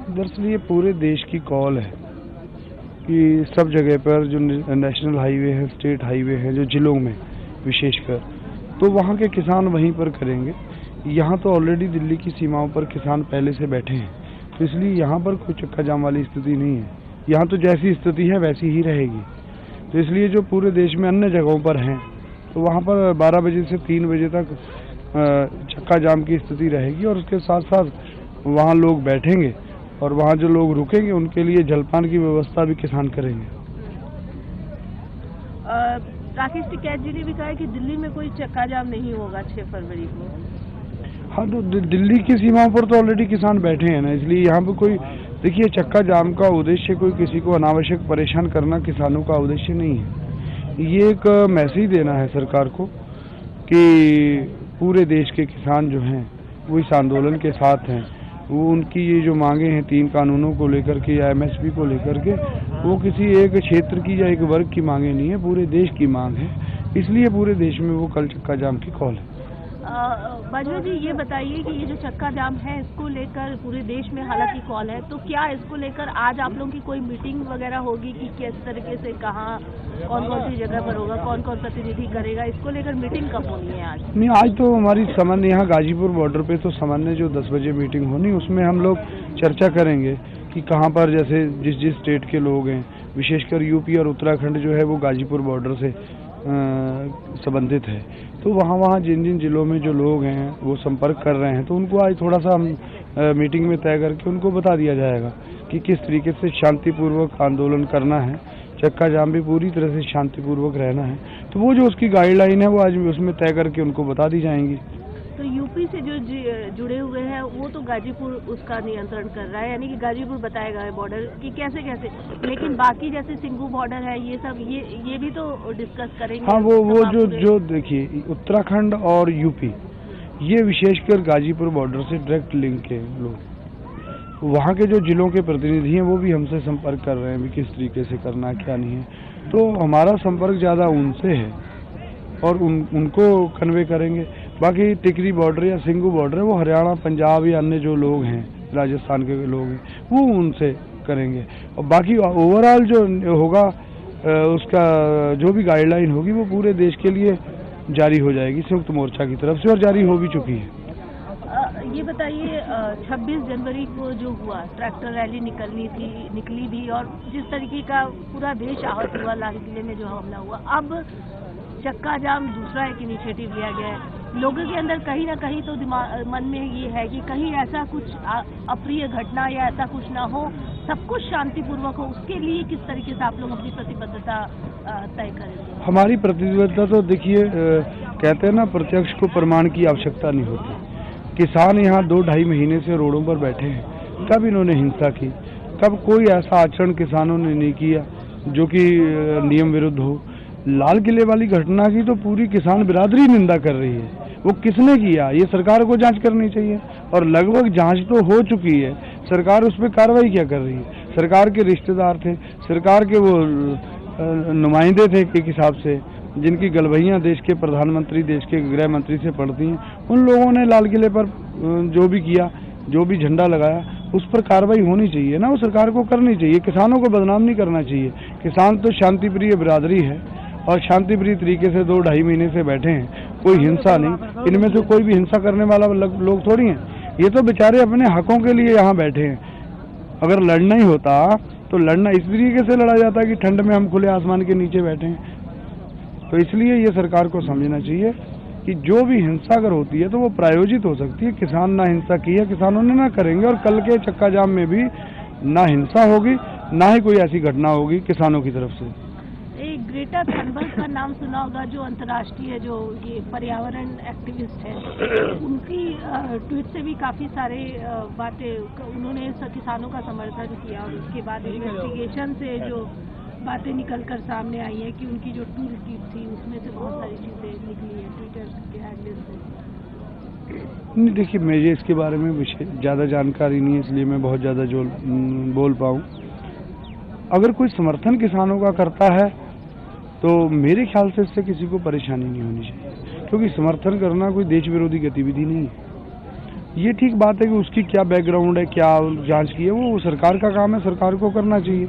दरअसल ये पूरे देश की कॉल है कि सब जगह पर जो नेशनल हाईवे है, स्टेट हाईवे है, जो जिलों में विशेषकर, तो वहाँ के किसान वहीं पर करेंगे। यहाँ तो ऑलरेडी दिल्ली की सीमाओं पर किसान पहले से बैठे हैं, तो इसलिए यहाँ पर कोई चक्का जाम वाली स्थिति नहीं है। यहाँ तो जैसी स्थिति है वैसी ही रहेगी। तो इसलिए जो पूरे देश में अन्य जगहों पर हैं, तो वहाँ पर 12 बजे से 3 बजे तक चक्का जाम की स्थिति रहेगी और उसके साथ साथ वहाँ लोग बैठेंगे और वहाँ जो लोग रुकेंगे उनके लिए जलपान की व्यवस्था भी किसान करेंगे। राकेश टिकैत जी ने भी कहा है कि दिल्ली में कोई चक्का जाम नहीं होगा 6 फरवरी को। हाँ, तो दिल्ली की सीमाओं पर तो ऑलरेडी किसान बैठे हैं ना, इसलिए यहाँ पर कोई, देखिए, चक्का जाम का उद्देश्य कोई किसी को अनावश्यक परेशान करना किसानों का उद्देश्य नहीं है। ये एक मैसेज देना है सरकार को कि पूरे देश के किसान जो हैं वो इस आंदोलन के साथ हैं। वो उनकी ये जो मांगे हैं 3 कानूनों को लेकर के या MSP को लेकर के, वो किसी एक क्षेत्र की या एक वर्ग की मांगे नहीं है, पूरे देश की मांग है। इसलिए पूरे देश में वो कल चक्का जाम की कॉल है। बाजवा जी, ये बताइए कि ये जो चक्का जाम है इसको लेकर पूरे देश में हालांकि कॉल है, तो क्या इसको लेकर आज आप लोगों की कोई मीटिंग वगैरह होगी कि किस तरीके से, कहाँ, कौन कौन सी जगह पर होगा, कौन कौन प्रतिनिधि करेगा, इसको लेकर मीटिंग कब होनी है आज? नहीं, आज तो हमारी सामान्य यहाँ गाजीपुर बॉर्डर पे तो सामान्य जो 10 बजे मीटिंग होनी, उसमें हम लोग चर्चा करेंगे कि कहाँ पर जैसे जिस स्टेट के लोग हैं, विशेषकर यूपी और उत्तराखंड जो है वो गाजीपुर बॉर्डर से संबंधित है, तो वहाँ जिन जिलों में जो लोग हैं वो संपर्क कर रहे हैं, तो उनको आज थोड़ा सा हम मीटिंग में तय करके उनको बता दिया जाएगा कि किस तरीके से शांतिपूर्वक आंदोलन करना है। चक्का जाम भी पूरी तरह से शांतिपूर्वक रहना है, तो वो जो उसकी गाइडलाइन है वो आज उसमें तय करके उनको बता दी जाएंगी। तो यूपी से जो जुड़े हुए हैं वो तो गाजीपुर उसका नियंत्रण कर रहा है, यानी कि गाजीपुर बताएगा बॉर्डर कि कैसे कैसे, लेकिन बाकी जैसे सिंगू बॉर्डर है, ये सब ये भी तो डिस्कस करेंगे। हाँ, वो जो देखिए, उत्तराखंड और यूपी ये विशेषकर गाजीपुर बॉर्डर से डायरेक्ट लिंक है लोग, वहाँ के जो जिलों के प्रतिनिधि हैं वो भी हमसे संपर्क कर रहे हैं भी किस तरीके से करना है, क्या नहीं है। तो हमारा संपर्क ज़्यादा उनसे है और उनको कन्वे करेंगे। बाकी टिकरी बॉर्डर या सिंगू बॉर्डर है वो हरियाणा, पंजाब या अन्य जो लोग हैं, राजस्थान के लोग हैं, वो उनसे करेंगे। और बाकी ओवरऑल जो होगा उसका जो भी गाइडलाइन होगी वो पूरे देश के लिए जारी हो जाएगी संयुक्त मोर्चा की तरफ से, और जारी हो भी चुकी है। ये बताइए, 26 जनवरी को जो हुआ ट्रैक्टर रैली निकली भी, और जिस तरीके का पूरा देश आहत हुआ, लाल किले में जो हमला हुआ, अब चक्का जाम दूसरा एक इनिशिएटिव लिया गया है। लोगों के अंदर कहीं ना कहीं तो मन में ये है कि कहीं ऐसा कुछ अप्रिय घटना या ऐसा कुछ ना हो, सब कुछ शांतिपूर्वक हो, उसके लिए किस तरीके से आप लोग अपनी प्रतिबद्धता तय करेंगे? हमारी प्रतिबद्धता तो देखिए, कहते हैं ना, प्रत्यक्ष को प्रमाण की आवश्यकता नहीं होती। किसान यहाँ 2-2.5 महीने से रोडों पर बैठे हैं, कब इन्होंने हिंसा की, कब कोई ऐसा आचरण किसानों ने नहीं किया जो कि नियम विरुद्ध हो। लाल किले वाली घटना की तो पूरी किसान बिरादरी निंदा कर रही है। वो किसने किया, ये सरकार को जांच करनी चाहिए, और लगभग जांच तो हो चुकी है। सरकार उस पर कार्रवाई क्या कर रही है? सरकार के रिश्तेदार थे, सरकार के वो नुमाइंदे थे एक हिसाब से, जिनकी गलबहियाँ देश के प्रधानमंत्री, देश के गृह मंत्री से पड़ती हैं, उन लोगों ने लाल किले पर जो भी किया, जो भी झंडा लगाया, उस पर कार्रवाई होनी चाहिए ना, वो सरकार को करनी चाहिए। किसानों को बदनाम नहीं करना चाहिए। किसान तो शांतिप्रिय बिरादरी है और शांतिप्रिय तरीके से 2-2.5 महीने से बैठे हैं, कोई हिंसा नहीं। इनमें से कोई भी हिंसा करने वाला लोग थोड़ी हैं। ये तो बेचारे अपने हकों के लिए यहाँ बैठे हैं। अगर लड़ना ही होता तो लड़ना इस तरीके से लड़ा जाता कि ठंड में हम खुले आसमान के नीचे बैठे हैं। तो इसलिए ये सरकार को समझना चाहिए कि जो भी हिंसा अगर होती है तो वो प्रायोजित हो सकती है। किसान ना हिंसा की है, किसानों ने ना करेंगे, और कल के चक्का जाम में भी ना हिंसा होगी, ना ही कोई ऐसी घटना होगी किसानों की तरफ से। एक ग्रेटा थनबर्ग का नाम सुना होगा, जो अंतर्राष्ट्रीय जो ये पर्यावरण एक्टिविस्ट है, उनकी ट्वीट से भी काफी सारे बातें, उन्होंने किसानों का समर्थन किया, और उसके बाद इन्वेस्टिगेशन से जो बातें निकलकर सामने आई है कि उनकी जो टूल किट थी उसमें से बहुत सारी चीजें निकली है ट्विटर के हैंडल से। नहीं, देखिए, मुझे इसके बारे में ज़्यादा जानकारी नहीं है, इसलिए मैं बहुत ज़्यादा जो बोल पाऊँ। अगर कोई समर्थन किसानों का करता है तो मेरे ख्याल से इससे किसी को परेशानी नहीं होनी चाहिए, क्योंकि समर्थन करना कोई देश विरोधी गतिविधि नहीं है। ये ठीक बात है कि उसकी क्या बैकग्राउंड है, क्या जांच की है, वो सरकार का काम है, सरकार को करना चाहिए।